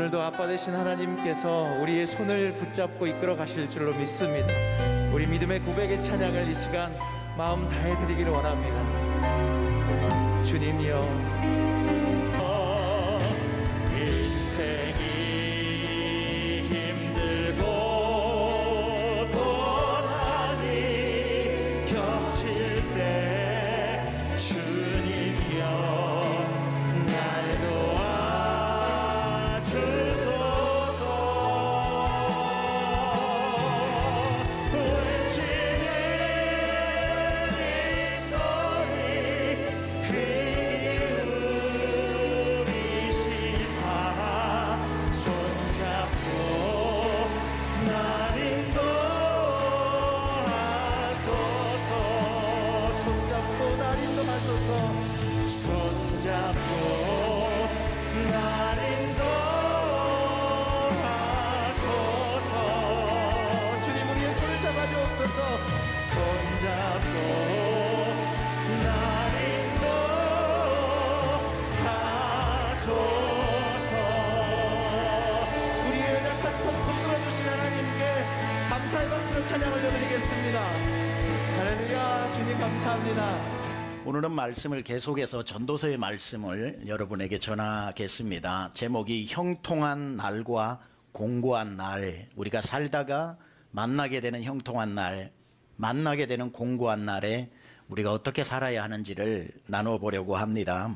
오늘도 아빠 되신 하나님께서 우리의 손을 붙잡고 이끌어 가실 줄로 믿습니다. 우리 믿음의 고백의 찬양을 이 시간 마음 다해 드리기를 원합니다. 주님이여, 인생이 힘들고 고난이 겹칠 때 주님이여 날 도와주소서. 외치는 이 소리 귀 우리 시사 손잡고 날 인도하소서. 손잡고 날 인도하소서. 손잡고 날 인도하소서. 주님 우리의 손을 잡아주옵소서. 손잡고 날 인도하소서. 우리의 연약한 손 붙들어주신 하나님께 감사의 박수로 찬양 올려드리겠습니다. 할렐루야. 주님 감사합니다. 오늘은 말씀을 계속해서 전도서의 말씀을 여러분에게 전하겠습니다. 제목이 형통한 날과 공고한 날. 우리가 살다가 만나게 되는 형통한 날, 만나게 되는 공고한 날에 우리가 어떻게 살아야 하는지를 나눠보려고 합니다.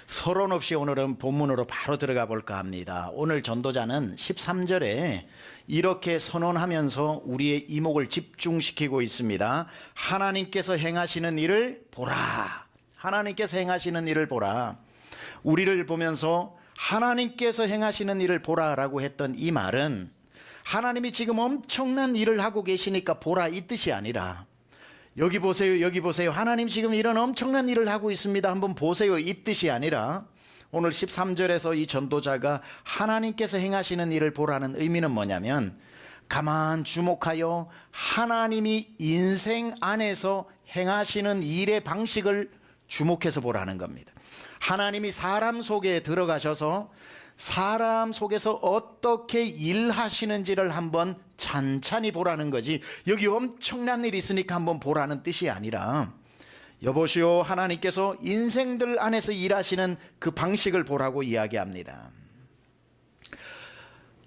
서론 없이 오늘은 본문으로 바로 들어가 볼까 합니다. 오늘 전도자는 13절에 이렇게 선언하면서 우리의 이목을 집중시키고 있습니다. 하나님께서 행하시는 일을 보라. 하나님께서 행하시는 일을 보라. 우리를 보면서 하나님께서 행하시는 일을 보라라고 했던 이 말은 하나님이 지금 엄청난 일을 하고 계시니까 보라 이 뜻이 아니라 여기 보세요, 여기 보세요. 하나님 지금 이런 엄청난 일을 하고 있습니다. 한번 보세요. 이 뜻이 아니라 오늘 13절에서 이 전도자가 하나님께서 행하시는 일을 보라는 의미는 뭐냐면 가만 주목하여 하나님이 인생 안에서 행하시는 일의 방식을 주목해서 보라는 겁니다. 하나님이 사람 속에 들어가셔서 사람 속에서 어떻게 일하시는지를 한번 찬찬히 보라는 거지, 여기 엄청난 일이 있으니까 한번 보라는 뜻이 아니라 여보시오, 하나님께서 인생들 안에서 일하시는 그 방식을 보라고 이야기합니다.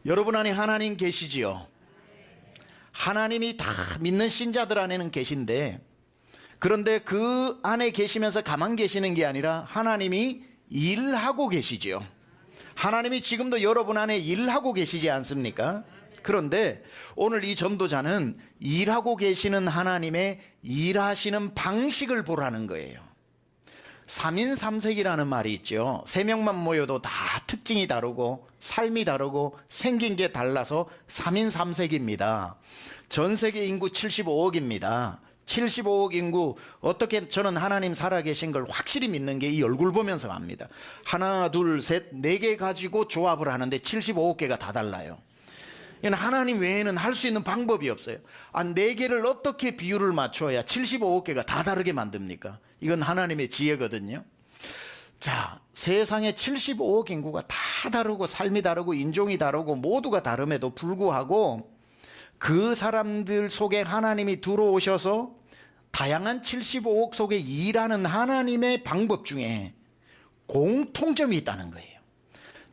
여러분 안에 하나님 계시지요? 하나님이 다 믿는 신자들 안에는 계신데, 그런데 그 안에 계시면서 가만 계시는 게 아니라 하나님이 일하고 계시지요. 하나님이 지금도 여러분 안에 일하고 계시지 않습니까? 그런데 오늘 이 전도자는 일하고 계시는 하나님의 일하시는 방식을 보라는 거예요. 3인 3색이라는 말이 있죠. 3명만 모여도 다 특징이 다르고 삶이 다르고 생긴 게 달라서 3인 3색입니다. 전 세계 인구 75억입니다. 75억 인구, 어떻게 저는 하나님 살아계신 걸 확실히 믿는 게 이 얼굴 보면서 압니다. 하나, 둘, 셋, 4개 가지고 조합을 하는데 75개가 다 달라요. 하나님 외에는 할 수 있는 방법이 없어요. 4개를 어떻게 비율을 맞춰야 75개가 다 다르게 만듭니까? 이건 하나님의 지혜거든요. 자, 세상에 75억 인구가 다 다르고 삶이 다르고 인종이 다르고 모두가 다름에도 불구하고 그 사람들 속에 하나님이 들어오셔서 다양한 75억 속에 일하는 하나님의 방법 중에 공통점이 있다는 거예요.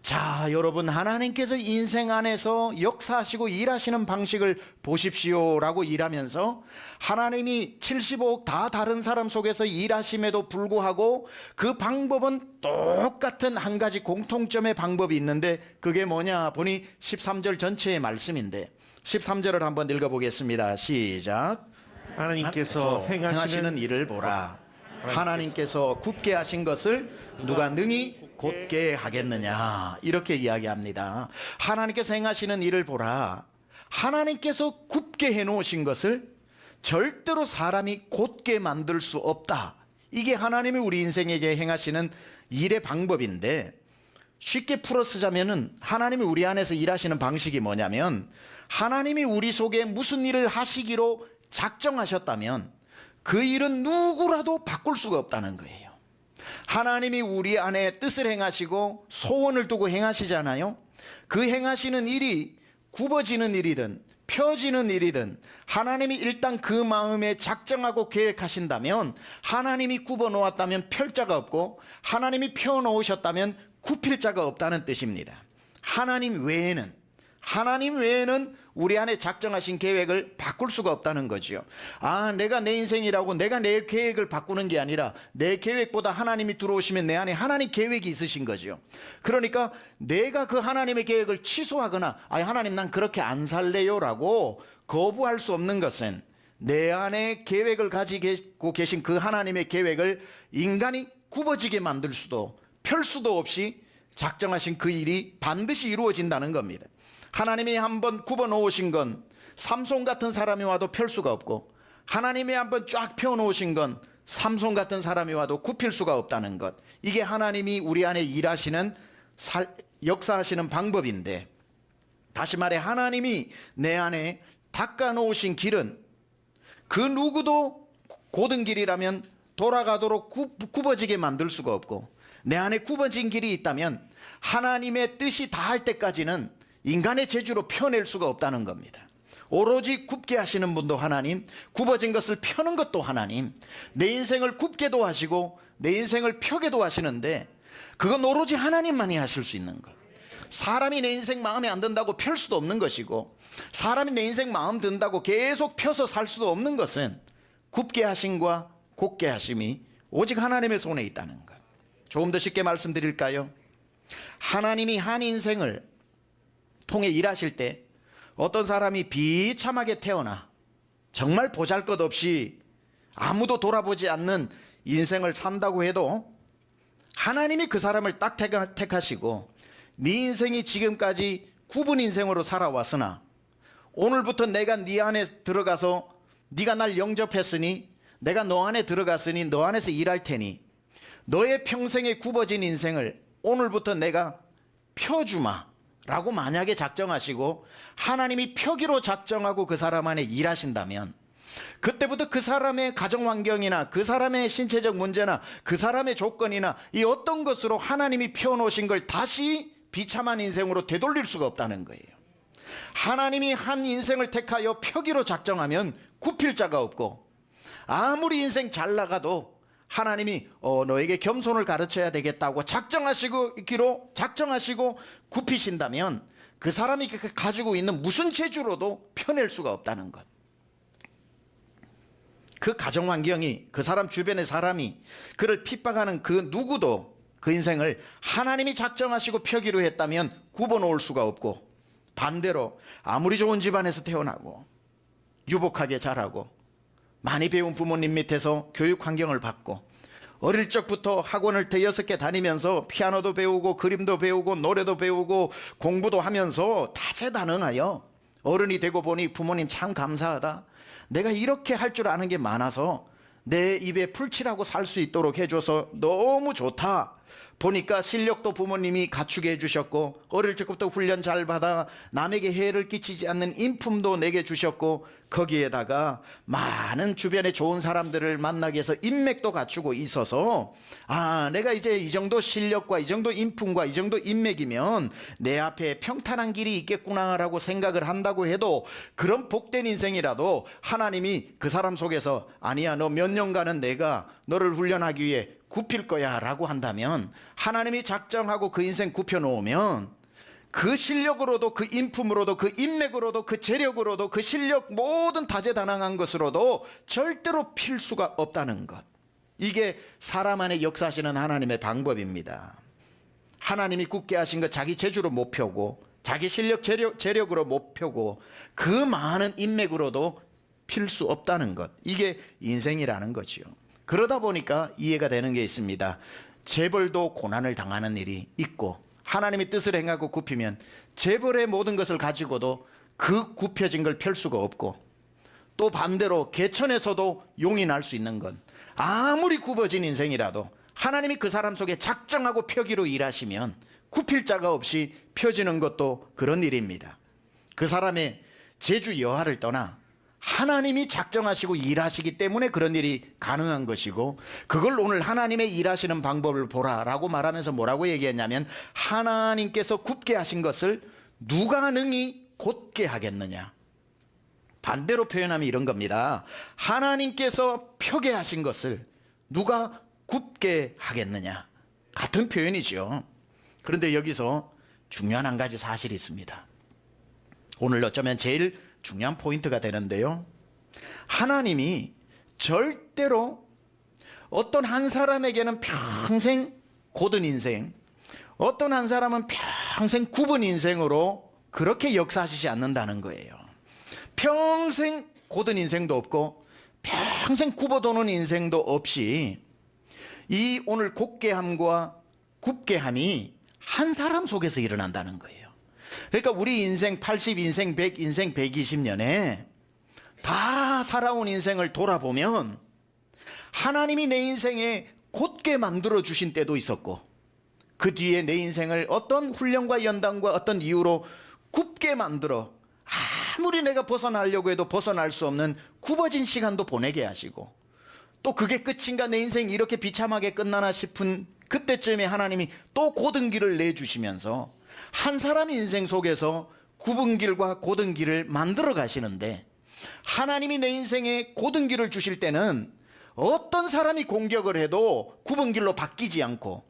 자, 여러분, 하나님께서 인생 안에서 역사하시고 일하시는 방식을 보십시오라고 일하면서 하나님이 75억 다 다른 사람 속에서 일하심에도 불구하고 그 방법은 똑같은 한 가지 공통점의 방법이 있는데 그게 뭐냐 보니 13절 전체의 말씀인데 13절을 한번 읽어보겠습니다. 시작. 하나님께서 행하시는 일을 보라. 하나님께서 굽게 하신 것을 누가 능히 곧게 하겠느냐, 이렇게 이야기합니다. 하나님께서 행하시는 일을 보라. 하나님께서 굽게 해놓으신 것을 절대로 사람이 곧게 만들 수 없다. 이게 하나님이 우리 인생에게 행하시는 일의 방법인데, 쉽게 풀어 쓰자면은 하나님이 우리 안에서 일하시는 방식이 뭐냐면, 하나님이 우리 속에 무슨 일을 하시기로 작정하셨다면 그 일은 누구라도 바꿀 수가 없다는 거예요. 하나님이 우리 안에 뜻을 행하시고 소원을 두고 행하시잖아요. 그 행하시는 일이 굽어지는 일이든 펴지는 일이든 하나님이 일단 그 마음에 작정하고 계획하신다면, 하나님이 굽어 놓았다면 펼 자가 없고 하나님이 펴 놓으셨다면 굽힐 자가 없다는 뜻입니다. 하나님 외에는 우리 안에 작정하신 계획을 바꿀 수가 없다는 거지요. 내가 내 인생이라고 내가 내 계획을 바꾸는 게 아니라 내 계획보다 하나님이 들어오시면 내 안에 하나님 계획이 있으신 거죠. 그러니까 내가 그 하나님의 계획을 취소하거나 하나님 난 그렇게 안 살래요 라고 거부할 수 없는 것은, 내 안에 계획을 가지고 계신 그 하나님의 계획을 인간이 굽어지게 만들 수도 펼 수도 없이 작정하신 그 일이 반드시 이루어진다는 겁니다. 하나님이 한번 굽어 놓으신 건 삼손 같은 사람이 와도 펼 수가 없고, 하나님이 한번 쫙 펴 놓으신 건 삼손 같은 사람이 와도 굽힐 수가 없다는 것, 이게 하나님이 우리 안에 일하시는 역사하시는 방법인데, 다시 말해 하나님이 내 안에 닦아 놓으신 길은 그 누구도 고든 길이라면 돌아가도록 굽어지게 만들 수가 없고, 내 안에 굽어진 길이 있다면 하나님의 뜻이 다할 때까지는 인간의 재주로 펴낼 수가 없다는 겁니다. 오로지 굽게 하시는 분도 하나님, 굽어진 것을 펴는 것도 하나님, 내 인생을 굽게도 하시고 내 인생을 펴게도 하시는데, 그건 오로지 하나님만이 하실 수 있는 것. 사람이 내 인생 마음에 안 든다고 펼 수도 없는 것이고, 사람이 내 인생 마음 든다고 계속 펴서 살 수도 없는 것은, 굽게 하심과 곧게 하심이 오직 하나님의 손에 있다는 것. 조금 더 쉽게 말씀드릴까요? 하나님이 한 인생을 통해 일하실 때 어떤 사람이 비참하게 태어나 정말 보잘것없이 아무도 돌아보지 않는 인생을 산다고 해도, 하나님이 그 사람을 딱 택하시고 네 인생이 지금까지 굽은 인생으로 살아왔으나 오늘부터 내가 네 안에 들어가서 네가 날 영접했으니 내가 너 안에 들어갔으니 너 안에서 일할 테니 너의 평생에 굽어진 인생을 오늘부터 내가 펴주마 라고 만약에 작정하시고 하나님이 펴기로 작정하고 그 사람 안에 일하신다면, 그때부터 그 사람의 가정 환경이나 그 사람의 신체적 문제나 그 사람의 조건이나 이 어떤 것으로 하나님이 펴놓으신 걸 다시 비참한 인생으로 되돌릴 수가 없다는 거예요. 하나님이 한 인생을 택하여 펴기로 작정하면 굽힐 자가 없고, 아무리 인생 잘 나가도 하나님이 너에게 겸손을 가르쳐야 되겠다고 작정하시고 굽히신다면 그 사람이 가지고 있는 무슨 재주로도 펴낼 수가 없다는 것. 그 가정 환경이, 그 사람 주변의 사람이 그를 핍박하는 그 누구도 그 인생을 하나님이 작정하시고 펴기로 했다면 굽어 놓을 수가 없고, 반대로 아무리 좋은 집안에서 태어나고 유복하게 자라고 많이 배운 부모님 밑에서 교육 환경을 받고 어릴 적부터 학원을 6개 다니면서 피아노도 배우고 그림도 배우고 노래도 배우고 공부도 하면서 다재다능하여 어른이 되고 보니 부모님 참 감사하다, 내가 이렇게 할 줄 아는 게 많아서 내 입에 풀칠하고 살 수 있도록 해줘서 너무 좋다, 보니까 실력도 부모님이 갖추게 해주셨고 어릴 적부터 훈련 잘 받아 남에게 해를 끼치지 않는 인품도 내게 주셨고, 거기에다가 많은 주변에 좋은 사람들을 만나게 해서 인맥도 갖추고 있어서 내가 이제 이 정도 실력과 이 정도 인품과 이 정도 인맥이면 내 앞에 평탄한 길이 있겠구나라고 생각을 한다고 해도, 그런 복된 인생이라도 하나님이 그 사람 속에서 아니야 너 몇 년간은 내가 너를 훈련하기 위해 굽힐 거야 라고 한다면, 하나님이 작정하고 그 인생 굽혀놓으면 그 실력으로도 그 인품으로도 그 인맥으로도 그 재력으로도 그 실력 모든 다재다능한 것으로도 절대로 필 수가 없다는 것. 이게 사람 안에 역사하시는 하나님의 방법입니다. 하나님이 굽게 하신 것 자기 재주로 못 펴고 자기 실력 재력으로 못 펴고 그 많은 인맥으로도 필 수 없다는 것. 이게 인생이라는 거지요. 그러다 보니까 이해가 되는 게 있습니다. 재벌도 고난을 당하는 일이 있고, 하나님이 뜻을 행하고 굽히면 재벌의 모든 것을 가지고도 그 굽혀진 걸 펼 수가 없고, 또 반대로 개천에서도 용이 날 수 있는 건 아무리 굽어진 인생이라도 하나님이 그 사람 속에 작정하고 펴기로 일하시면 굽힐 자가 없이 펴지는 것도 그런 일입니다. 그 사람의 재주 여하를 떠나 하나님이 작정하시고 일하시기 때문에 그런 일이 가능한 것이고, 그걸 오늘 하나님의 일하시는 방법을 보라라고 말하면서 뭐라고 얘기했냐면, 하나님께서 굽게 하신 것을 누가 능히 곧게 하겠느냐. 반대로 표현하면 이런 겁니다. 하나님께서 펴게 하신 것을 누가 굽게 하겠느냐. 같은 표현이죠. 그런데 여기서 중요한 한 가지 사실이 있습니다. 오늘 어쩌면 제일 중요한 포인트가 되는데요, 하나님이 절대로 어떤 한 사람에게는 평생 고든 인생, 어떤 한 사람은 평생 굽은 인생으로 그렇게 역사하시지 않는다는 거예요. 평생 고든 인생도 없고 평생 굽어도는 인생도 없이 이 오늘 곧게함과 굽게함이 한 사람 속에서 일어난다는 거예요. 그러니까 우리 인생 80인생, 100인생, 120년에 다 살아온 인생을 돌아보면 하나님이 내 인생에 곧게 만들어 주신 때도 있었고, 그 뒤에 내 인생을 어떤 훈련과 연단과 어떤 이유로 굽게 만들어 아무리 내가 벗어나려고 해도 벗어날 수 없는 굽어진 시간도 보내게 하시고, 또 그게 끝인가, 내 인생이 이렇게 비참하게 끝나나 싶은 그때쯤에 하나님이 또 고든 길을 내주시면서 한 사람 인생 속에서 굽은 길과 고든 길을 만들어 가시는데, 하나님이 내 인생에 고든 길을 주실 때는 어떤 사람이 공격을 해도 굽은 길로 바뀌지 않고,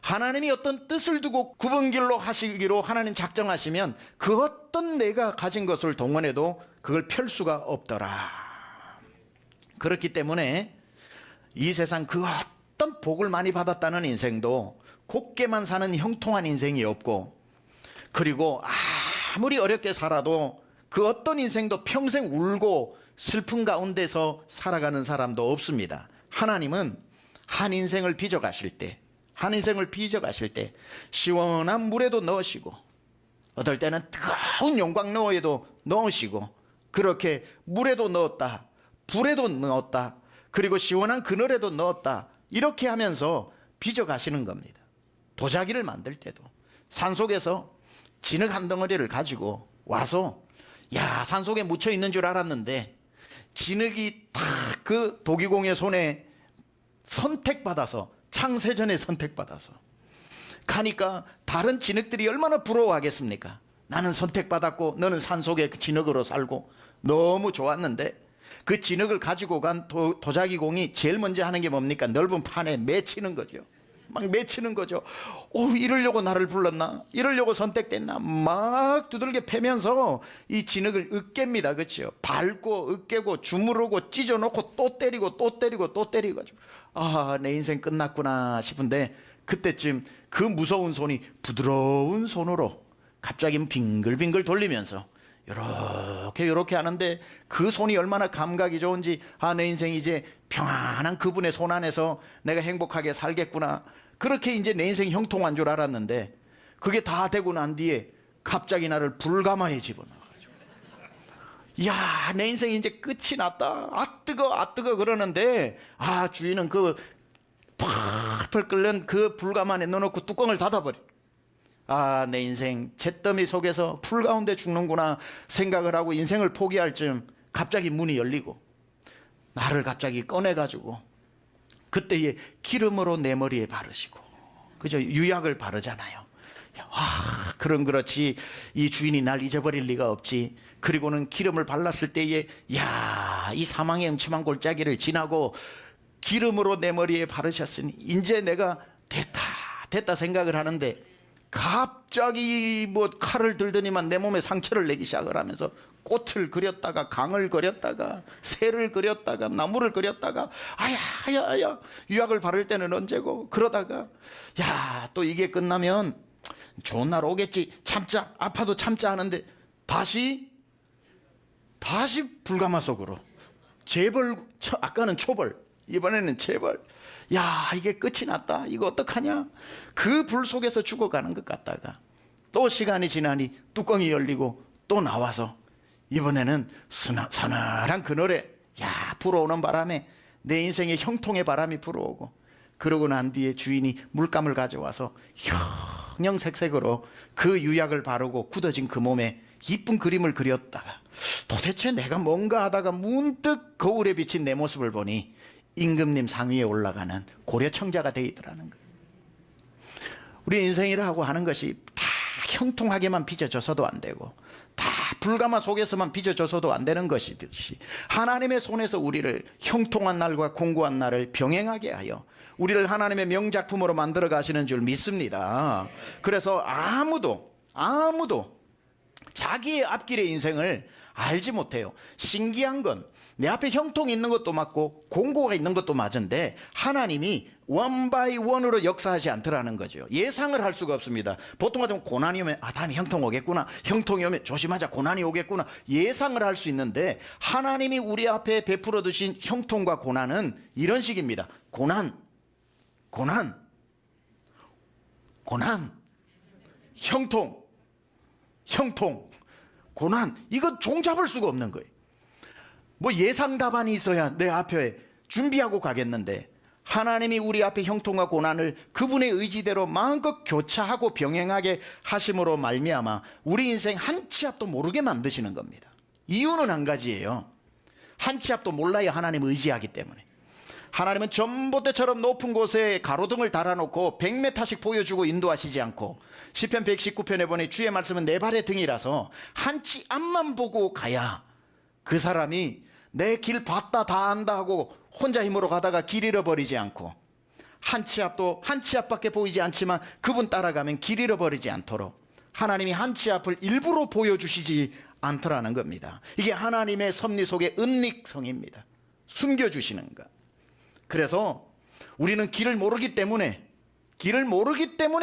하나님이 어떤 뜻을 두고 굽은 길로 하시기로 하나님 작정하시면 그 어떤 내가 가진 것을 동원해도 그걸 펼 수가 없더라. 그렇기 때문에 이 세상 그 어떤 복을 많이 받았다는 인생도 곱게만 사는 형통한 인생이 없고, 그리고 아무리 어렵게 살아도 그 어떤 인생도 평생 울고 슬픈 가운데서 살아가는 사람도 없습니다. 하나님은 한 인생을 빚어가실 때, 한 인생을 빚어가실 때 시원한 물에도 넣으시고, 어떨 때는 뜨거운 용광로에도 넣으시고, 그렇게 물에도 넣었다, 불에도 넣었다, 그리고 시원한 그늘에도 넣었다, 이렇게 하면서 빚어가시는 겁니다. 도자기를 만들 때도 산속에서 진흙 한 덩어리를 가지고 와서, 야, 산속에 묻혀 있는 줄 알았는데 진흙이 탁 그 도기공의 손에 선택받아서, 창세전에 선택받아서 가니까 다른 진흙들이 얼마나 부러워하겠습니까? 나는 선택받았고 너는 산속에 진흙으로 살고 너무 좋았는데, 그 진흙을 가지고 간 도자기공이 제일 먼저 하는 게 뭡니까? 넓은 판에 맺히는 거죠. 막 맺히는 거죠. 이러려고 나를 불렀나? 이러려고 선택됐나? 막 두들겨 패면서 이 진흙을 으깹니다. 그렇죠? 밟고 으깨고 주무르고 찢어놓고 또 때리고 또 때리고 또 때리고. 내 인생 끝났구나 싶은데, 그때쯤 그 무서운 손이 부드러운 손으로 갑자기 빙글빙글 돌리면서 요렇게 하는데, 그 손이 얼마나 감각이 좋은지, 내 인생 이제 평안한 그분의 손 안에서 내가 행복하게 살겠구나, 그렇게 이제 내 인생이 형통한 줄 알았는데, 그게 다 되고 난 뒤에 갑자기 나를 불가마에 집어넣어가지고, 야, 내 인생이 이제 끝이 났다, 아 뜨거 그러는데, 주인은 그 펄펄 끓는 그 불감 안에 넣어놓고 뚜껑을 닫아버려. 내 인생 잿더미 속에서 풀 가운데 죽는구나 생각을 하고 인생을 포기할 즈음 갑자기 문이 열리고 나를 갑자기 꺼내가지고 그때에 기름으로 내 머리에 바르시고, 그죠? 유약을 바르잖아요. 그럼 그렇지, 이 주인이 날 잊어버릴 리가 없지. 그리고는 기름을 발랐을 때에, 이 사망의 음침한 골짜기를 지나고 기름으로 내 머리에 바르셨으니 이제 내가 됐다 생각을 하는데, 갑자기 칼을 들더니만 내 몸에 상처를 내기 시작을 하면서 꽃을 그렸다가 강을 그렸다가 새를 그렸다가 나무를 그렸다가, 유약을 바를 때는 언제고, 그러다가 또 이게 끝나면 좋은 날 오겠지, 참자, 아파도 참자 하는데 다시 불가마 속으로 재벌, 아까는 초벌, 이번에는 재벌. 이게 끝이 났다, 이거 어떡하냐, 그 불 속에서 죽어가는 것 같다가 또 시간이 지나니 뚜껑이 열리고 또 나와서 이번에는 서늘한 그늘에 불어오는 바람에 내 인생의 형통의 바람이 불어오고, 그러고 난 뒤에 주인이 물감을 가져와서 형형색색으로 그 유약을 바르고 굳어진 그 몸에 이쁜 그림을 그렸다가 도대체 내가 뭔가 하다가 문득 거울에 비친 내 모습을 보니 임금님 상위에 올라가는 고려청자가 되어 있더라는 거예요. 우리 인생이라고 하는 것이 다 형통하게만 빚어져서도 안 되고 다 불가마 속에서만 빚어져서도 안 되는 것이듯이 하나님의 손에서 우리를 형통한 날과 공고한 날을 병행하게 하여 우리를 하나님의 명작품으로 만들어 가시는 줄 믿습니다. 그래서 아무도 자기의 앞길의 인생을 알지 못해요. 신기한 건 내 앞에 형통이 있는 것도 맞고 공고가 있는 것도 맞은데 하나님이 원 바이 원으로 역사하지 않더라는 거죠. 예상을 할 수가 없습니다. 보통 같으면 고난이 오면 다음에 형통 오겠구나, 형통이 오면 조심하자, 고난이 오겠구나, 예상을 할 수 있는데 하나님이 우리 앞에 베풀어 두신 형통과 고난은 이런 식입니다. 고난, 형통, 고난. 이거 종잡을 수가 없는 거예요. 뭐 예상 답안이 있어야 내 앞에 준비하고 가겠는데 하나님이 우리 앞에 형통과 고난을 그분의 의지대로 마음껏 교차하고 병행하게 하심으로 말미암아 우리 인생 한 치 앞도 모르게 만드시는 겁니다. 이유는 한 가지예요. 한 치 앞도 몰라야 하나님 의지하기 때문에. 하나님은 전봇대처럼 높은 곳에 가로등을 달아놓고 100m씩 보여주고 인도하시지 않고 시편 119편에 보니 주의 말씀은 내 발의 등이라서 한 치 앞만 보고 가야 그 사람이 내 길 봤다 다 안다 하고 혼자 힘으로 가다가 길 잃어버리지 않고 한 치 앞밖에 보이지 않지만 그분 따라가면 길 잃어버리지 않도록 하나님이 한 치 앞을 일부러 보여주시지 않더라는 겁니다. 이게 하나님의 섭리 속의 은닉성입니다. 숨겨주시는 것. 그래서 우리는 길을 모르기 때문에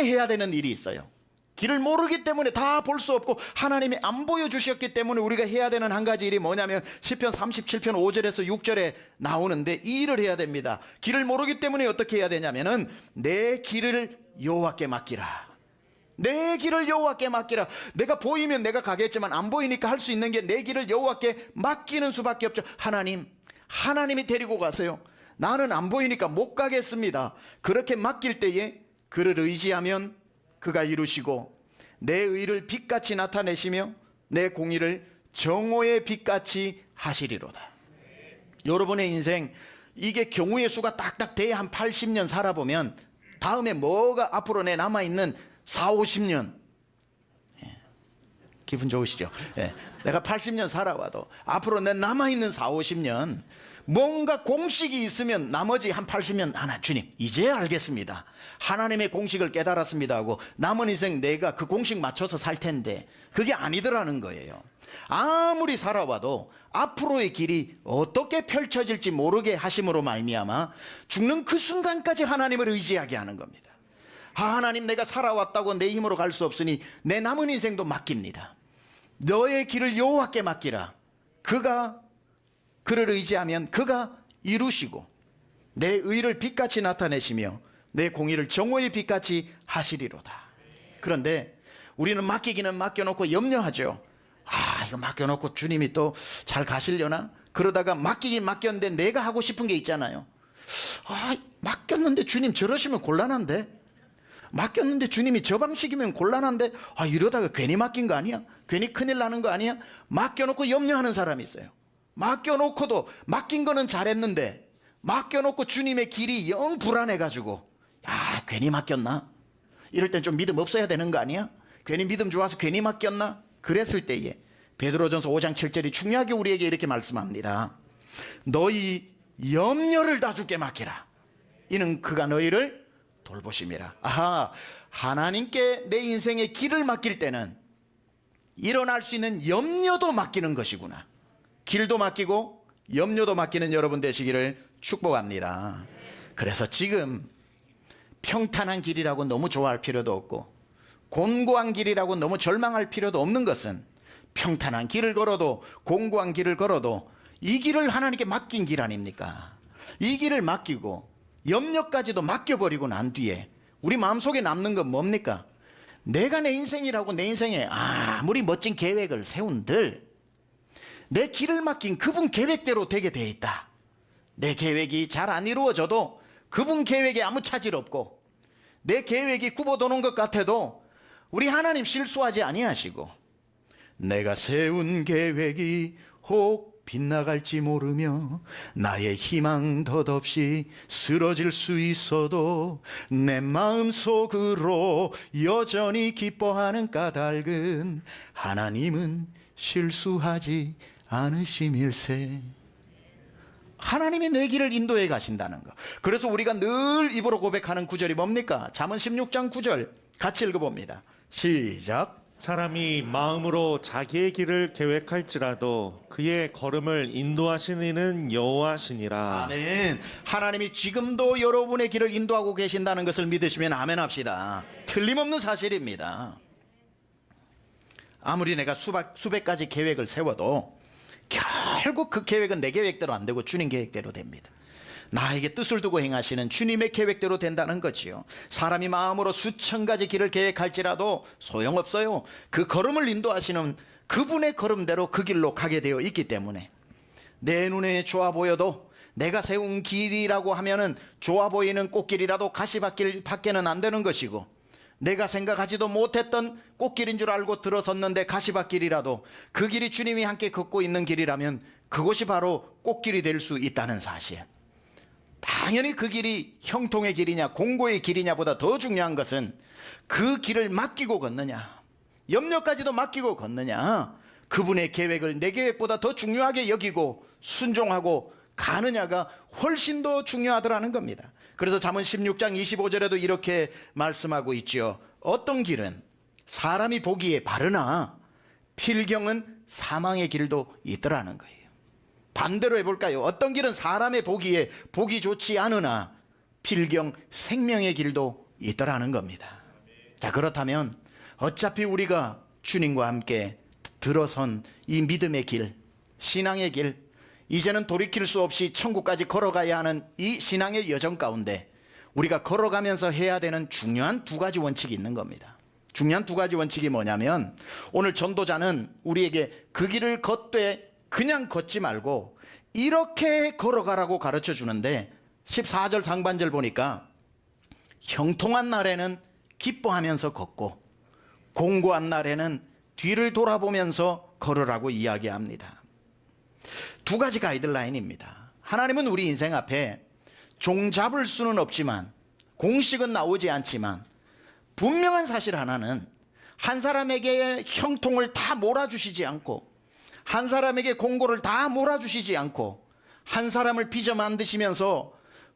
해야 되는 일이 있어요. 길을 모르기 때문에 다 볼 수 없고 하나님이 안 보여주셨기 때문에 우리가 해야 되는 한 가지 일이 뭐냐면 시편 37편 5절에서 6절에 나오는데 이 일을 해야 됩니다. 길을 모르기 때문에 어떻게 해야 되냐면은 내 길을 여호와께 맡기라. 내 길을 여호와께 맡기라. 내가 보이면 내가 가겠지만 안 보이니까 할 수 있는 게 내 길을 여호와께 맡기는 수밖에 없죠. 하나님이 데리고 가세요. 나는 안 보이니까 못 가겠습니다. 그렇게 맡길 때에 그를 의지하면 그가 이루시고 내 의를 빛같이 나타내시며 내 공의를 정오의 빛같이 하시리로다. 여러분의 인생 이게 경우의 수가 딱딱 돼야 한 80년 살아보면 다음에 뭐가 앞으로 내 남아있는 4, 50년 기분 좋으시죠? 내가 80년 살아와도 앞으로 내 남아있는 4, 50년 뭔가 공식이 있으면 나머지 한 80년 하나 주님 이제 알겠습니다. 하나님의 공식을 깨달았습니다 하고 남은 인생 내가 그 공식 맞춰서 살 텐데 그게 아니더라는 거예요. 아무리 살아와도 앞으로의 길이 어떻게 펼쳐질지 모르게 하심으로 말미암아 죽는 그 순간까지 하나님을 의지하게 하는 겁니다. 하나님 내가 살아왔다고 내 힘으로 갈 수 없으니 내 남은 인생도 맡깁니다. 너의 길을 여호와께 맡기라. 그를 의지하면 그가 이루시고 내 의를 빛같이 나타내시며 내 공의를 정오의 빛같이 하시리로다. 그런데 우리는 맡기기는 맡겨놓고 염려하죠. 이거 맡겨놓고 주님이 또 잘 가시려나? 그러다가 맡기긴 맡겼는데 내가 하고 싶은 게 있잖아요. 맡겼는데 주님 저러시면 곤란한데, 맡겼는데 주님이 저 방식이면 곤란한데, 이러다가 괜히 맡긴 거 아니야? 괜히 큰일 나는 거 아니야? 맡겨놓고 염려하는 사람이 있어요. 맡겨놓고도 맡긴 거는 잘했는데 맡겨놓고 주님의 길이 영 불안해가지고 괜히 맡겼나? 이럴 땐 좀 믿음 없어야 되는 거 아니야? 괜히 믿음 좋아서 괜히 맡겼나? 그랬을 때에 베드로전서 5장 7절이 중요하게 우리에게 이렇게 말씀합니다. 너희 염려를 다 주께 맡기라. 이는 그가 너희를 돌보심이라. 하나님께 내 인생의 길을 맡길 때는 일어날 수 있는 염려도 맡기는 것이구나. 길도 맡기고 염려도 맡기는 여러분 되시기를 축복합니다. 그래서 지금 평탄한 길이라고 너무 좋아할 필요도 없고 곤고한 길이라고 너무 절망할 필요도 없는 것은 평탄한 길을 걸어도 곤고한 길을 걸어도 이 길을 하나님께 맡긴 길 아닙니까? 이 길을 맡기고 염려까지도 맡겨버리고 난 뒤에 우리 마음속에 남는 건 뭡니까? 내가 내 인생이라고 내 인생에 아무리 멋진 계획을 세운들 내 길을 맡긴 그분 계획대로 되게 돼 있다. 내 계획이 잘 안 이루어져도 그분 계획에 아무 차질 없고 내 계획이 굽어도는 것 같아도 우리 하나님 실수하지 아니하시고 내가 세운 계획이 혹 빗나갈지 모르며 나의 희망 덧없이 쓰러질 수 있어도 내 마음속으로 여전히 기뻐하는 까닭은 하나님은 실수하지 않으심일세. 하나님이 내 길을 인도해 가신다는 거. 그래서 우리가 늘 입으로 고백하는 구절이 뭡니까? 잠언 16장 9절 같이 읽어봅니다. 시작. 사람이 마음으로 자기의 길을 계획할지라도 그의 걸음을 인도하시는 이는 여호와시니라. 아멘. 하나님이 지금도 여러분의 길을 인도하고 계신다는 것을 믿으시면 아멘 합시다. 틀림없는 사실입니다. 아무리 내가 수백 가지 계획을 세워도 결국 그 계획은 내 계획대로 안 되고 주님 계획대로 됩니다. 나에게 뜻을 두고 행하시는 주님의 계획대로 된다는 거지요. 사람이 마음으로 수천 가지 길을 계획할지라도 소용없어요. 그 걸음을 인도하시는 그분의 걸음대로 그 길로 가게 되어 있기 때문에 내 눈에 좋아 보여도 내가 세운 길이라고 하면은 좋아 보이는 꽃길이라도 가시밭길 밖에는 안 되는 것이고, 내가 생각하지도 못했던 꽃길인 줄 알고 들어섰는데 가시밭길이라도 그 길이 주님이 함께 걷고 있는 길이라면 그것이 바로 꽃길이 될 수 있다는 사실. 당연히 그 길이 형통의 길이냐 공고의 길이냐보다 더 중요한 것은 그 길을 맡기고 걷느냐, 염려까지도 맡기고 걷느냐, 그분의 계획을 내 계획보다 더 중요하게 여기고 순종하고 가느냐가 훨씬 더 중요하더라는 겁니다. 그래서 잠언 16장 25절에도 이렇게 말씀하고 있죠. 어떤 길은 사람이 보기에 바르나 필경은 사망의 길도 있더라는 거예요. 반대로 해볼까요? 어떤 길은 사람의 보기에 보기 좋지 않으나 필경 생명의 길도 있더라는 겁니다. 자, 그렇다면 어차피 우리가 주님과 함께 들어선 이 믿음의 길, 신앙의 길, 이제는 돌이킬 수 없이 천국까지 걸어가야 하는 이 신앙의 여정 가운데 우리가 걸어가면서 해야 되는 중요한 두 가지 원칙이 있는 겁니다. 중요한 두 가지 원칙이 뭐냐면, 오늘 전도자는 우리에게 그 길을 걷되 그냥 걷지 말고 이렇게 걸어가라고 가르쳐 주는데, 14절 상반절 보니까 형통한 날에는 기뻐하면서 걷고 공고한 날에는 뒤를 돌아보면서 걸으라고 이야기합니다. 두 가지 가이드라인입니다. 하나님은 우리 인생 앞에 종 잡을 수는 없지만, 공식은 나오지 않지만 분명한 사실 하나는, 한 사람에게 형통을 다 몰아주시지 않고 한 사람에게 공고를 다 몰아주시지 않고 한 사람을 빚어 만드시면서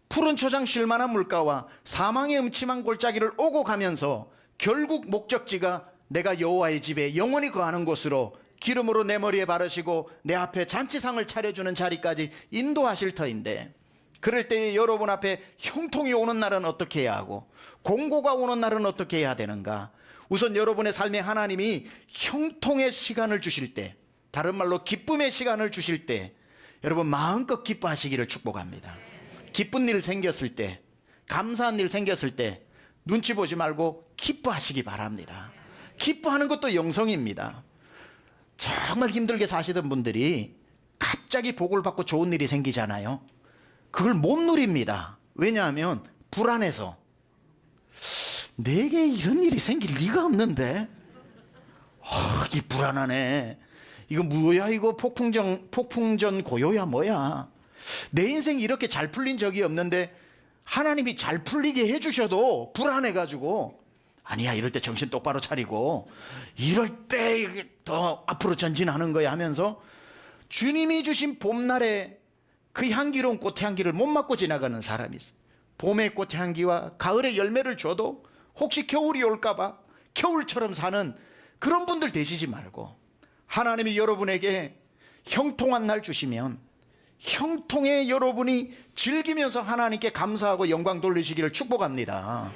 푸른 초장 쉴만한 물가와 사망의 음침한 골짜기를 오고 가면서 결국 목적지가 내가 여호와의 집에 영원히 거하는 곳으로 기름으로 내 머리에 바르시고 내 앞에 잔치상을 차려주는 자리까지 인도하실 터인데, 그럴 때 여러분 앞에 형통이 오는 날은 어떻게 해야 하고 공고가 오는 날은 어떻게 해야 되는가? 우선 여러분의 삶에 하나님이 형통의 시간을 주실 때, 다른 말로 기쁨의 시간을 주실 때 여러분 마음껏 기뻐하시기를 축복합니다. 기쁜 일 생겼을 때, 감사한 일 생겼을 때 눈치 보지 말고 기뻐하시기 바랍니다. 기뻐하는 것도 영성입니다. 정말 힘들게 사시던 분들이 갑자기 복을 받고 좋은 일이 생기잖아요. 그걸 못 누립니다. 왜냐하면 불안해서, 내게 이런 일이 생길 리가 없는데, 이 불안하네. 이거 뭐야? 이거 폭풍전 고요야 뭐야? 내 인생 이렇게 잘 풀린 적이 없는데 하나님이 잘 풀리게 해주셔도 불안해가지고, 아니야, 이럴 때 정신 똑바로 차리고 이럴 때 더 앞으로 전진하는 거야 하면서 주님이 주신 봄날에 그 향기로운 꽃향기를 못 맡고 지나가는 사람이 있어요. 봄의 꽃향기와 가을의 열매를 줘도 혹시 겨울이 올까봐 겨울처럼 사는 그런 분들 되시지 말고, 하나님이 여러분에게 형통한 날 주시면 형통에 여러분이 즐기면서 하나님께 감사하고 영광 돌리시기를 축복합니다.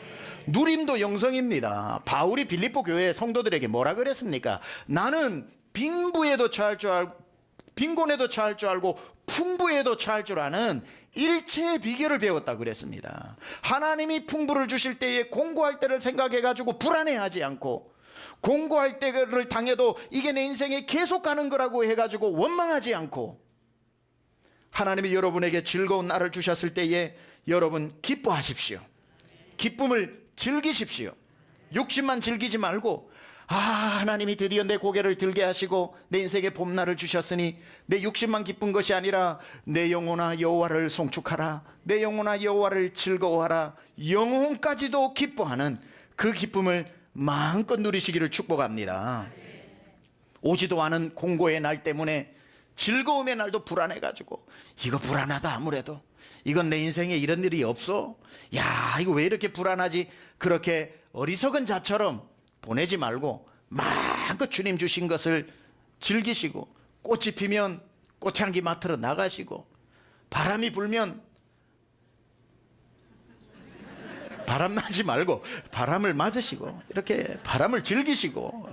누림도 영성입니다. 바울이 빌립보 교회 성도들에게 뭐라 그랬습니까? 나는 빈부에도 처할 줄 알고 빈곤에도 처할 줄 알고 풍부에도 처할 줄 아는 일체의 비결을 배웠다 그랬습니다. 하나님이 풍부를 주실 때에 공고할 때를 생각해가지고 불안해하지 않고, 공고할 때를 당해도 이게 내 인생에 계속 가는 거라고 해가지고 원망하지 않고, 하나님이 여러분에게 즐거운 날을 주셨을 때에 여러분 기뻐하십시오. 기쁨을 즐기십시오. 욕심만 즐기지 말고 하나님이 드디어 내 고개를 들게 하시고 내 인생에 봄날을 주셨으니 내 육신만 기쁜 것이 아니라 내 영혼아 여호와를 송축하라, 내 영혼아 여호와를 즐거워하라, 영혼까지도 기뻐하는 그 기쁨을 마음껏 누리시기를 축복합니다. 오지도 않은 공고의 날 때문에 즐거움의 날도 불안해가지고, 이거 불안하다, 아무래도 이건 내 인생에 이런 일이 없어, 야 이거 왜 이렇게 불안하지, 그렇게 어리석은 자처럼 보내지 말고 마음껏 주님 주신 것을 즐기시고, 꽃이 피면 꽃향기 맡으러 나가시고, 바람이 불면 바람 나지 말고 바람을 맞으시고, 이렇게 바람을 즐기시고.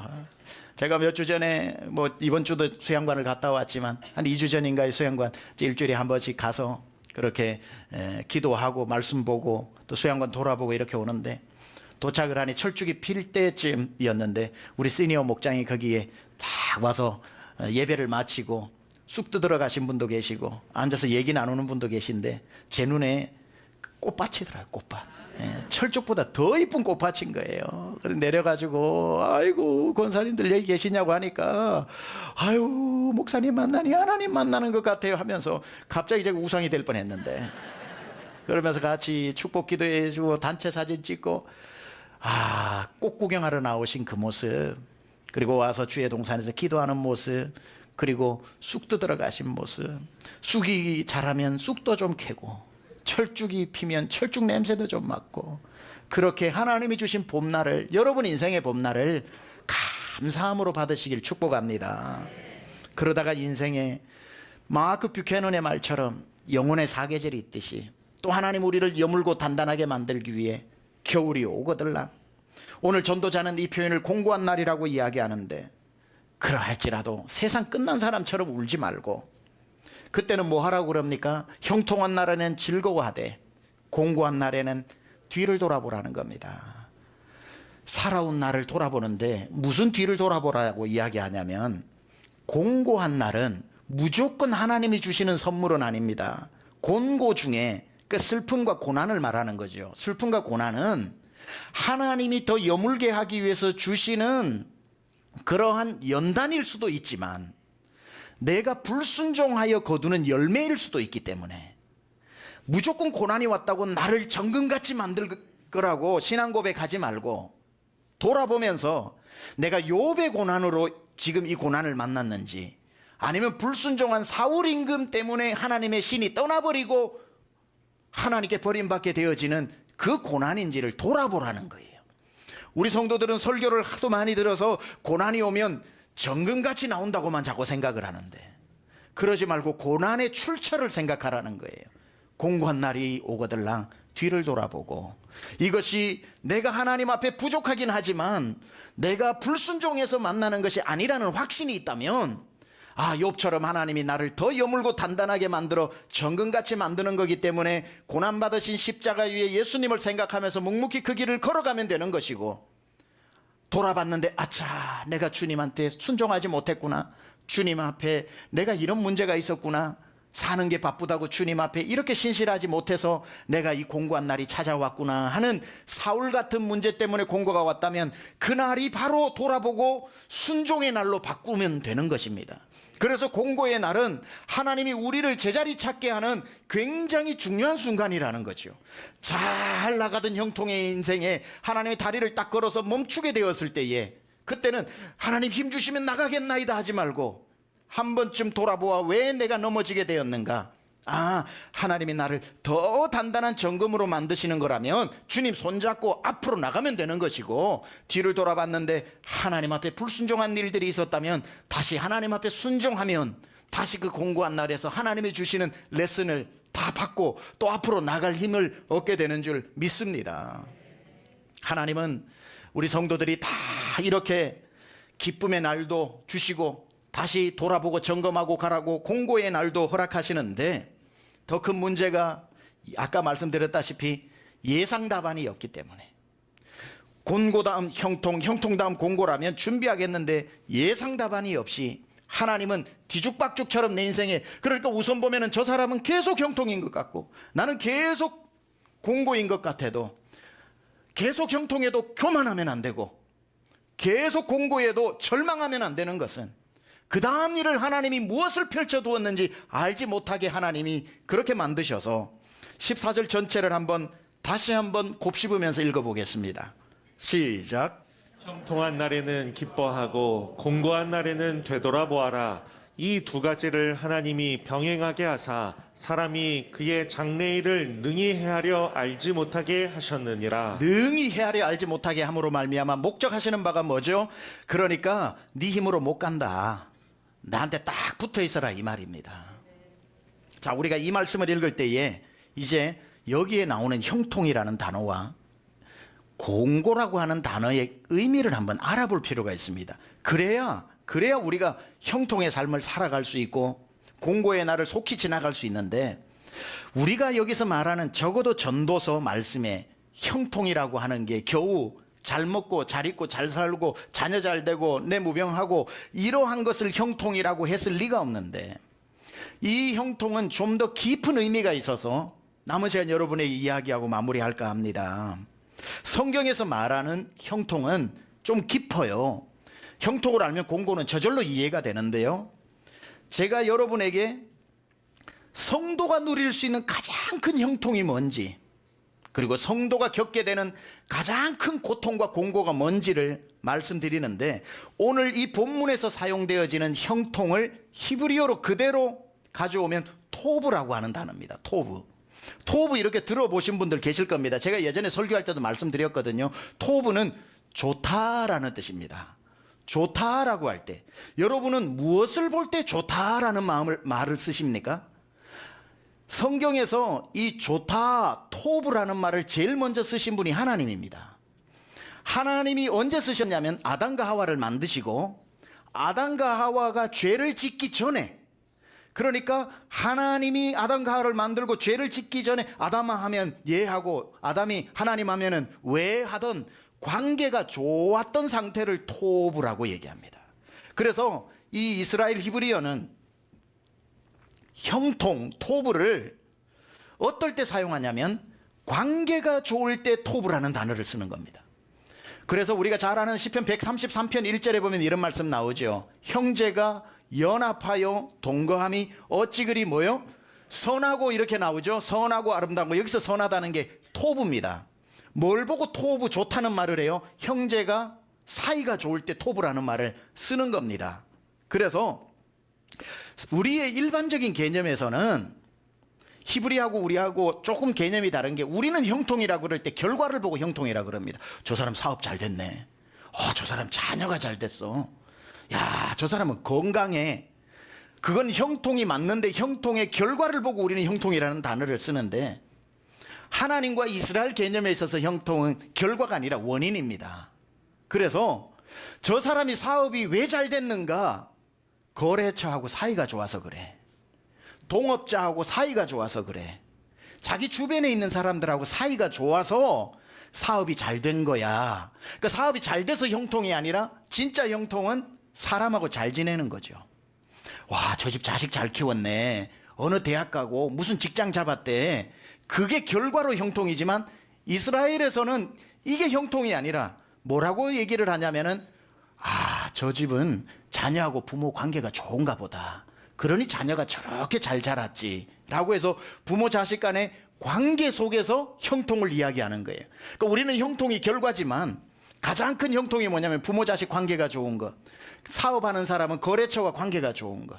제가 몇 주 전에 이번 주도 수양관을 갔다 왔지만 한 2주 전인가에 수양관 일주일에 한 번씩 가서 그렇게 기도하고 말씀 보고 또 수양관 돌아보고 이렇게 오는데, 도착을 하니 철쭉이 필 때쯤이었는데 우리 시니어 목장이 거기에 딱 와서 예배를 마치고 쑥 뜯으러 가신 분도 계시고 앉아서 얘기 나누는 분도 계신데, 제 눈에 꽃밭이더라고요. 꽃밭. 철쭉보다 더 이쁜 꽃밭인 거예요. 그래서 내려가지고 아이고 권사님들 여기 계시냐고 하니까, 아유 목사님 만나니 하나님 만나는 것 같아요 하면서 갑자기 제가 우상이 될 뻔했는데, 그러면서 같이 축복 기도해 주고 단체 사진 찍고, 꽃 구경하러 나오신 그 모습, 그리고 와서 주의 동산에서 기도하는 모습, 그리고 쑥 뜯으러 가신 모습, 쑥이 자라면 쑥도 좀 캐고 철쭉이 피면 철쭉 냄새도 좀 맡고, 그렇게 하나님이 주신 봄날을, 여러분 인생의 봄날을 감사함으로 받으시길 축복합니다. 그러다가 인생에 마크 뷰캐넌의 말처럼 영혼의 사계절이 있듯이 또 하나님 우리를 여물고 단단하게 만들기 위해 겨울이 오거들라. 오늘 전도자는 이 표현을 공고한 날이라고 이야기하는데, 그러할지라도 세상 끝난 사람처럼 울지 말고, 그때는 뭐 하라고 그럽니까? 형통한 날에는 즐거워하되 공고한 날에는 뒤를 돌아보라는 겁니다. 살아온 날을 돌아보는데 무슨 뒤를 돌아보라고 이야기하냐면, 공고한 날은 무조건 하나님이 주시는 선물은 아닙니다. 곤고 중에 그 슬픔과 고난을 말하는 거죠. 슬픔과 고난은 하나님이 더 여물게 하기 위해서 주시는 그러한 연단일 수도 있지만, 내가 불순종하여 거두는 열매일 수도 있기 때문에, 무조건 고난이 왔다고 나를 정금같이 만들 거라고 신앙 고백하지 말고, 돌아보면서 내가 욥의 고난으로 지금 이 고난을 만났는지, 아니면 불순종한 사울 임금 때문에 하나님의 신이 떠나버리고 하나님께 버림받게 되어지는 그 고난인지를 돌아보라는 거예요. 우리 성도들은 설교를 하도 많이 들어서 고난이 오면 정금같이 나온다고만 자꾸 생각을 하는데, 그러지 말고 고난의 출처를 생각하라는 거예요. 공고한 날이 오거들랑 뒤를 돌아보고, 이것이 내가 하나님 앞에 부족하긴 하지만 내가 불순종해서 만나는 것이 아니라는 확신이 있다면, 욥처럼 하나님이 나를 더 여물고 단단하게 만들어 정금같이 만드는 거기 때문에 고난받으신 십자가 위에 예수님을 생각하면서 묵묵히 그 길을 걸어가면 되는 것이고, 돌아봤는데 아차 내가 주님한테 순종하지 못했구나, 주님 앞에 내가 이런 문제가 있었구나, 사는 게 바쁘다고 주님 앞에 이렇게 신실하지 못해서 내가 이 공고한 날이 찾아왔구나 하는 사울 같은 문제 때문에 공고가 왔다면, 그날이 바로 돌아보고 순종의 날로 바꾸면 되는 것입니다. 그래서 공고의 날은 하나님이 우리를 제자리 찾게 하는 굉장히 중요한 순간이라는 거죠. 잘 나가던 형통의 인생에 하나님의 다리를 딱 걸어서 멈추게 되었을 때에, 그때는 하나님 힘 주시면 나가겠나이다 하지 말고 한 번쯤 돌아보아 왜 내가 넘어지게 되었는가. 하나님이 나를 더 단단한 정금으로 만드시는 거라면 주님 손잡고 앞으로 나가면 되는 것이고, 뒤를 돌아봤는데 하나님 앞에 불순종한 일들이 있었다면 다시 하나님 앞에 순종하면 다시 그 공고한 날에서 하나님이 주시는 레슨을 다 받고 또 앞으로 나갈 힘을 얻게 되는 줄 믿습니다. 하나님은 우리 성도들이 다 이렇게 기쁨의 날도 주시고 다시 돌아보고 점검하고 가라고 공고의 날도 허락하시는데, 더 큰 문제가 아까 말씀드렸다시피 예상 답안이 없기 때문에, 곤고 다음 형통, 형통 다음 공고라면 준비하겠는데 예상 답안이 없이 하나님은 뒤죽박죽처럼 내 인생에, 그러니까 우선 보면은 저 사람은 계속 형통인 것 같고 나는 계속 공고인 것 같아도, 계속 형통해도 교만하면 안 되고 계속 공고해도 절망하면 안 되는 것은 그 다음 일을 하나님이 무엇을 펼쳐두었는지 알지 못하게 하나님이 그렇게 만드셔서 14절 전체를 다시 한번 곱씹으면서 읽어보겠습니다. 시작. 형통한 날에는 기뻐하고 공고한 날에는 되돌아보아라. 이 두 가지를 하나님이 병행하게 하사 사람이 그의 장래일을 능히 헤아려 알지 못하게 하셨느니라. 능히 헤아려 알지 못하게 함으로 말미암아 목적하시는 바가 뭐죠? 그러니까 네 힘으로 못 간다. 나한테 딱 붙어 있어라 이 말입니다. 자, 우리가 이 말씀을 읽을 때에 이제 여기에 나오는 형통이라는 단어와 공고라고 하는 단어의 의미를 한번 알아볼 필요가 있습니다. 그래야 우리가 형통의 삶을 살아갈 수 있고 공고의 날을 속히 지나갈 수 있는데, 우리가 여기서 말하는 적어도 전도서 말씀에 형통이라고 하는 게 겨우 잘 먹고 잘 입고 잘 살고 자녀 잘 되고 내 무병하고 이러한 것을 형통이라고 했을 리가 없는데, 이 형통은 좀 더 깊은 의미가 있어서 남은 시간 여러분에게 이야기하고 마무리할까 합니다. 성경에서 말하는 형통은 좀 깊어요. 형통을 알면 공고는 저절로 이해가 되는데요, 제가 여러분에게 성도가 누릴 수 있는 가장 큰 형통이 뭔지, 그리고 성도가 겪게 되는 가장 큰 고통과 공고가 뭔지를 말씀드리는데, 오늘 이 본문에서 사용되어지는 형통을 히브리어로 그대로 가져오면 토브라고 하는 단어입니다. 토브 이렇게 들어보신 분들 계실 겁니다. 제가 예전에 설교할 때도 말씀드렸거든요. 토브는 좋다라는 뜻입니다. 좋다라고 할 때 여러분은 무엇을 볼 때 좋다라는 말을 쓰십니까? 성경에서 이 좋다, 토브라는 말을 제일 먼저 쓰신 분이 하나님입니다. 하나님이 언제 쓰셨냐면 아담과 하와를 만드시고 아담과 하와가 죄를 짓기 전에, 그러니까 하나님이 아담과 하와를 만들고 죄를 짓기 전에 아담아 하면 예 하고 아담이 하나님 하면은 왜 하던 관계가 좋았던 상태를 토브라고 얘기합니다. 그래서 이 이스라엘 히브리어는 형통, 토브를 어떨 때 사용하냐면 관계가 좋을 때 토브라는 단어를 쓰는 겁니다. 그래서 우리가 잘 아는 시편 133편 1절에 보면 이런 말씀 나오죠. 형제가 연합하여 동거함이 어찌 그리 뭐요? 선하고 이렇게 나오죠. 선하고 아름다운 거. 여기서 선하다는 게 토브입니다. 뭘 보고 토브 좋다는 말을 해요? 형제가 사이가 좋을 때 토브라는 말을 쓰는 겁니다. 그래서 우리의 일반적인 개념에서는 히브리하고 우리하고 조금 개념이 다른 게, 우리는 형통이라고 그럴 때 결과를 보고 형통이라고 그럽니다. 저 사람 사업 잘 됐네. 저 사람 자녀가 잘 됐어. 야, 저 사람은 건강해. 그건 형통이 맞는데 형통의 결과를 보고 우리는 형통이라는 단어를 쓰는데, 하나님과 이스라엘 개념에 있어서 형통은 결과가 아니라 원인입니다. 그래서 저 사람이 사업이 왜 잘 됐는가? 거래처하고 사이가 좋아서 그래. 동업자하고 사이가 좋아서 그래. 자기 주변에 있는 사람들하고 사이가 좋아서 사업이 잘 된 거야. 그러니까 사업이 잘 돼서 형통이 아니라 진짜 형통은 사람하고 잘 지내는 거죠. 와, 저 집 자식 잘 키웠네. 어느 대학 가고 무슨 직장 잡았대. 그게 결과로 형통이지만 이스라엘에서는 이게 형통이 아니라 뭐라고 얘기를 하냐면은, 저 집은 자녀하고 부모 관계가 좋은가 보다. 그러니 자녀가 저렇게 잘 자랐지 라고 해서 부모 자식 간의 관계 속에서 형통을 이야기하는 거예요. 그러니까 우리는 형통이 결과지만 가장 큰 형통이 뭐냐면 부모 자식 관계가 좋은 것, 사업하는 사람은 거래처와 관계가 좋은 것.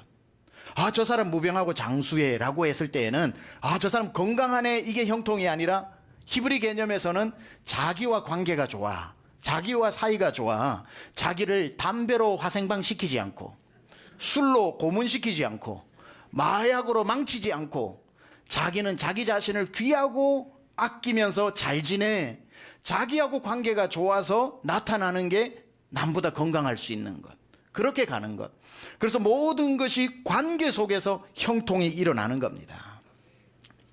저 사람 무병하고 장수해 라고 했을 때에는 저 사람 건강하네, 이게 형통이 아니라 히브리 개념에서는 자기와 관계가 좋아, 자기와 사이가 좋아, 자기를 담배로 화생방시키지 않고 술로 고문시키지 않고 마약으로 망치지 않고 자기는 자기 자신을 귀하고 아끼면서 잘 지내, 자기하고 관계가 좋아서 나타나는 게 남보다 건강할 수 있는 것, 그렇게 가는 것. 그래서 모든 것이 관계 속에서 형통이 일어나는 겁니다.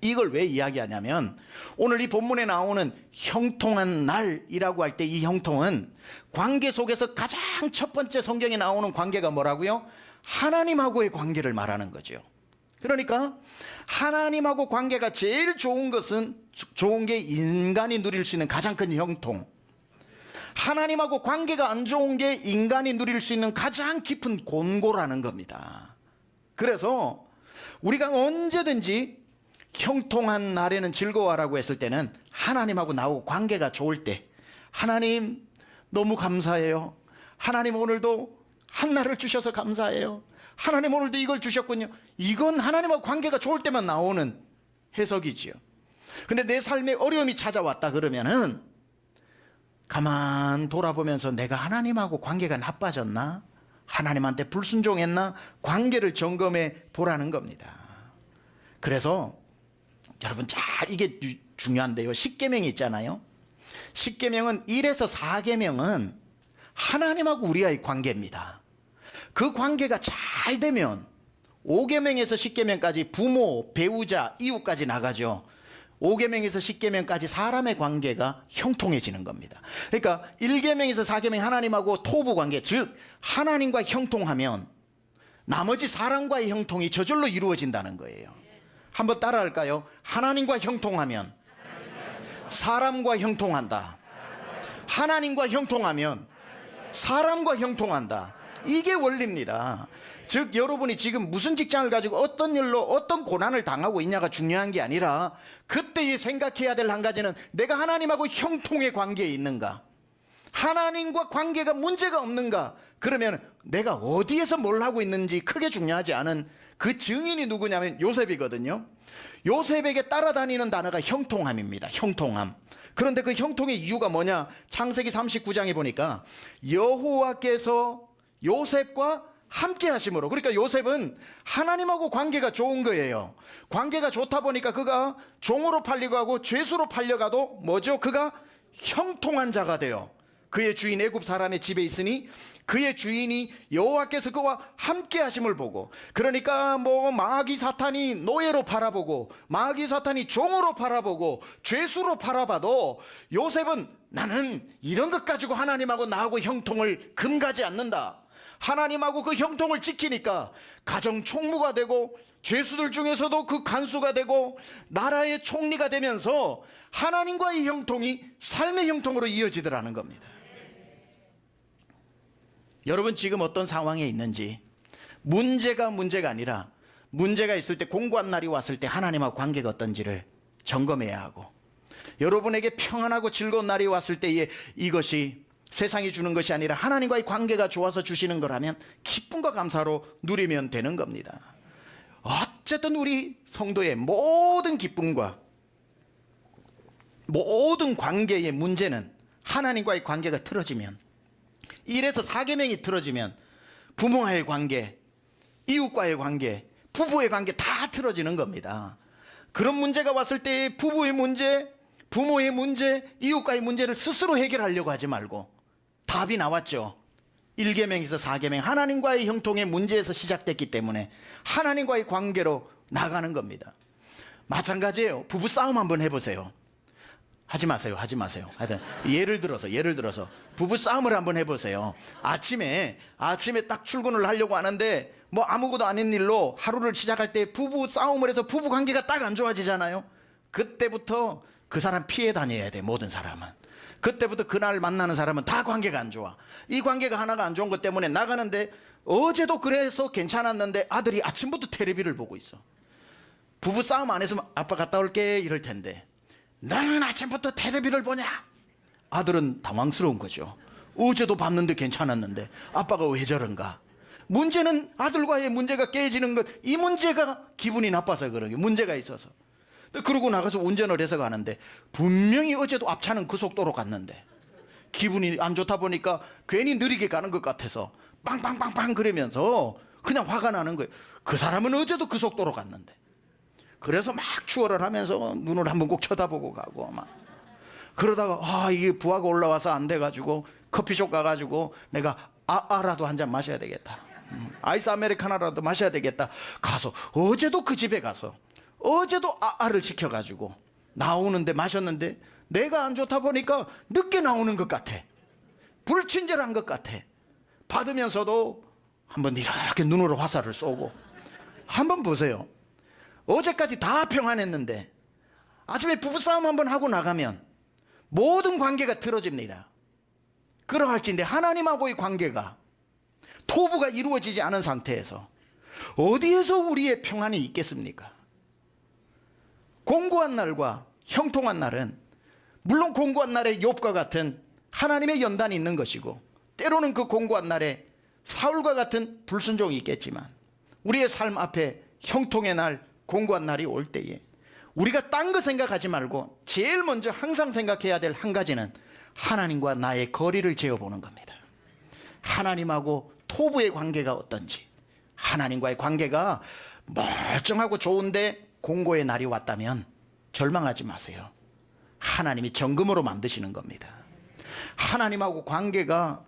이걸 왜 이야기하냐면, 오늘 이 본문에 나오는 형통한 날이라고 할 때 이 형통은 관계 속에서 가장 첫 번째 성경에 나오는 관계가 뭐라고요? 하나님하고의 관계를 말하는 거죠. 그러니까 하나님하고 관계가 제일 좋은 것은, 좋은 게 인간이 누릴 수 있는 가장 큰 형통. 하나님하고 관계가 안 좋은 게 인간이 누릴 수 있는 가장 깊은 곤고라는 겁니다. 그래서 우리가 언제든지 형통한 날에는 즐거워하라고 했을 때는 하나님하고 나하고 관계가 좋을 때, 하나님 너무 감사해요. 하나님 오늘도 한날을 주셔서 감사해요. 하나님 오늘도 이걸 주셨군요. 이건 하나님하고 관계가 좋을 때만 나오는 해석이지요. 근데 내 삶에 어려움이 찾아왔다 그러면은 가만 돌아보면서 내가 하나님하고 관계가 나빠졌나? 하나님한테 불순종했나? 관계를 점검해 보라는 겁니다. 그래서 여러분 잘 이게 중요한데요. 10계명이 있잖아요. 10계명은 1에서 4계명은 하나님하고 우리와의 관계입니다. 그 관계가 잘 되면 5계명에서 10계명까지 부모, 배우자, 이웃까지 나가죠. 5계명에서 10계명까지 사람의 관계가 형통해지는 겁니다. 그러니까 1계명에서 4계명 하나님하고 토부 관계, 즉 하나님과 형통하면 나머지 사람과의 형통이 저절로 이루어진다는 거예요. 한번 따라할까요? 하나님과 형통하면 사람과 형통한다. 하나님과 형통하면 사람과 형통한다. 이게 원리입니다. 즉 여러분이 지금 무슨 직장을 가지고 어떤 일로 어떤 고난을 당하고 있냐가 중요한 게 아니라 그때에 생각해야 될 한 가지는 내가 하나님하고 형통의 관계에 있는가, 하나님과 관계가 문제가 없는가. 그러면 내가 어디에서 뭘 하고 있는지 크게 중요하지 않은 그 증인이 누구냐면 요셉이거든요. 요셉에게 따라다니는 단어가 형통함입니다. 형통함. 그런데 그 형통의 이유가 뭐냐? 창세기 39장에 보니까 여호와께서 요셉과 함께 하심으로, 그러니까 요셉은 하나님하고 관계가 좋은 거예요. 관계가 좋다 보니까 그가 종으로 팔리고 하고 죄수로 팔려가도 뭐죠? 그가 형통한 자가 돼요. 그의 주인 애굽 사람의 집에 있으니 그의 주인이 여호와께서 그와 함께 하심을 보고, 그러니까 뭐 마귀 사탄이 노예로 팔아보고 마귀 사탄이 종으로 팔아보고 죄수로 팔아봐도 요셉은 나는 이런 것 가지고 하나님하고 나하고 형통을 금가지 않는다. 하나님하고 그 형통을 지키니까 가정 총무가 되고 죄수들 중에서도 그 간수가 되고 나라의 총리가 되면서 하나님과의 형통이 삶의 형통으로 이어지더라는 겁니다. 여러분 지금 어떤 상황에 있는지, 문제가 아니라 문제가 있을 때, 공고한 날이 왔을 때 하나님하고 관계가 어떤지를 점검해야 하고, 여러분에게 평안하고 즐거운 날이 왔을 때에 이것이 세상이 주는 것이 아니라 하나님과의 관계가 좋아서 주시는 거라면 기쁨과 감사로 누리면 되는 겁니다. 어쨌든 우리 성도의 모든 기쁨과 모든 관계의 문제는 하나님과의 관계가 틀어지면, 1에서 4계명이 틀어지면 부모와의 관계, 이웃과의 관계, 부부의 관계 다 틀어지는 겁니다. 그런 문제가 왔을 때 부부의 문제, 부모의 문제, 이웃과의 문제를 스스로 해결하려고 하지 말고, 답이 나왔죠. 1계명에서 4계명 하나님과의 형통의 문제에서 시작됐기 때문에 하나님과의 관계로 나가는 겁니다. 마찬가지예요. 부부 싸움 한번 해보세요. 하지 마세요. 하여튼 예를 들어서 부부 싸움을 한번 해보세요. 아침에 딱 출근을 하려고 하는데 뭐 아무것도 아닌 일로 하루를 시작할 때 부부 싸움을 해서 부부 관계가 딱 안 좋아지잖아요. 그때부터 그 사람 피해 다녀야 돼. 모든 사람은 그때부터 그날 만나는 사람은 다 관계가 안 좋아. 이 관계가 하나가 안 좋은 것 때문에 나가는데, 어제도 그래서 괜찮았는데 아들이 아침부터 텔레비를 보고 있어. 부부 싸움 안 했으면 아빠 갔다 올게 이럴 텐데 너는 아침부터 텔레비를 보냐? 아들은 당황스러운 거죠. 어제도 봤는데 괜찮았는데 아빠가 왜 저런가? 문제는 아들과의 문제가 깨지는 것, 이 문제가 기분이 나빠서 그런 게 문제가 있어서. 그러고 나가서 운전을 해서 가는데 분명히 어제도 앞차는 그 속도로 갔는데 기분이 안 좋다 보니까 괜히 느리게 가는 것 같아서 빵빵빵빵 그러면서 그냥 화가 나는 거예요. 그 사람은 어제도 그 속도로 갔는데. 그래서 막 추월을 하면서 눈을 한번 꼭 쳐다보고 가고 막 그러다가 이게 부하가 올라와서 안 돼가지고 커피숍 가가지고 내가 아라도 한 잔 마셔야 되겠다. 아이스 아메리카노라도 마셔야 되겠다. 가서 어제도 그 집에 가서 어제도 아를 시켜가지고 나오는데 마셨는데 내가 안 좋다 보니까 늦게 나오는 것 같아. 불친절한 것 같아. 받으면서도 한번 이렇게 눈으로 화살을 쏘고. 한번 보세요. 어제까지 다 평안했는데 아침에 부부싸움 한번 하고 나가면 모든 관계가 틀어집니다. 그러할진데 하나님하고의 관계가 토부가 이루어지지 않은 상태에서 어디에서 우리의 평안이 있겠습니까? 공고한 날과 형통한 날은 물론 공고한 날에 욥과 같은 하나님의 연단이 있는 것이고 때로는 그 공고한 날에 사울과 같은 불순종이 있겠지만 우리의 삶 앞에 형통의 날, 공고한 날이 올 때에 우리가 딴 거 생각하지 말고 제일 먼저 항상 생각해야 될 한 가지는 하나님과 나의 거리를 재어보는 겁니다. 하나님하고 토부의 관계가 어떤지, 하나님과의 관계가 멀쩡하고 좋은데 공고의 날이 왔다면 절망하지 마세요. 하나님이 정금으로 만드시는 겁니다. 하나님하고 관계가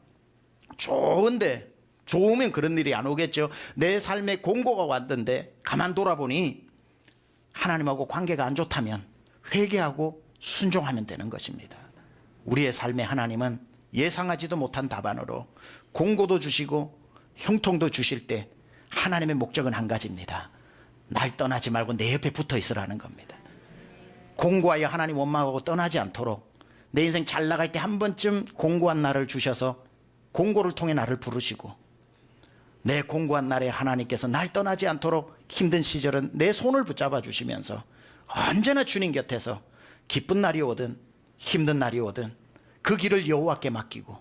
좋은데, 좋으면 그런 일이 안 오겠죠. 내 삶에 공고가 왔는데 가만 돌아보니 하나님하고 관계가 안 좋다면 회개하고 순종하면 되는 것입니다. 우리의 삶에 하나님은 예상하지도 못한 답안으로 공고도 주시고 형통도 주실 때 하나님의 목적은 한 가지입니다. 날 떠나지 말고 내 옆에 붙어 있으라는 겁니다. 공고하여 하나님 원망하고 떠나지 않도록 내 인생 잘 나갈 때 한 번쯤 공고한 날을 주셔서 공고를 통해 나를 부르시고 내 공고한 날에 하나님께서 날 떠나지 않도록 힘든 시절은 내 손을 붙잡아 주시면서 언제나 주님 곁에서 기쁜 날이 오든 힘든 날이 오든 그 길을 여호와께 맡기고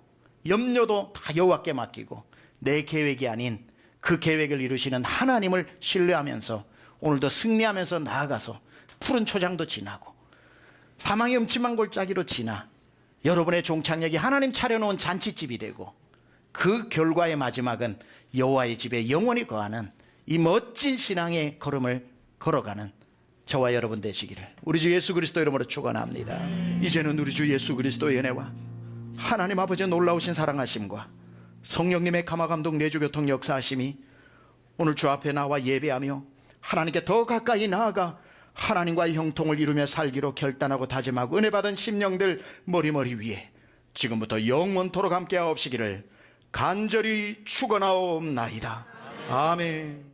염려도 다 여호와께 맡기고 내 계획이 아닌 그 계획을 이루시는 하나님을 신뢰하면서 오늘도 승리하면서 나아가서 푸른 초장도 지나고 사망의 음침한 골짜기로 지나 여러분의 종착역이 하나님 차려놓은 잔치집이 되고 그 결과의 마지막은 여호와의 집에 영원히 거하는 이 멋진 신앙의 걸음을 걸어가는 저와 여러분 되시기를 우리 주 예수 그리스도 이름으로 축원합니다. 이제는 우리 주 예수 그리스도의 은혜와 하나님 아버지의 놀라우신 사랑하심과 성령님의 감화감동 내주교통 역사하심이 오늘 주 앞에 나와 예배하며 하나님께 더 가까이 나아가 하나님과의 형통을 이루며 살기로 결단하고 다짐하고 은혜 받은 심령들 머리머리 위에 지금부터 영원토록 함께 하옵시기를 간절히 축원하옵나이다. 아멘.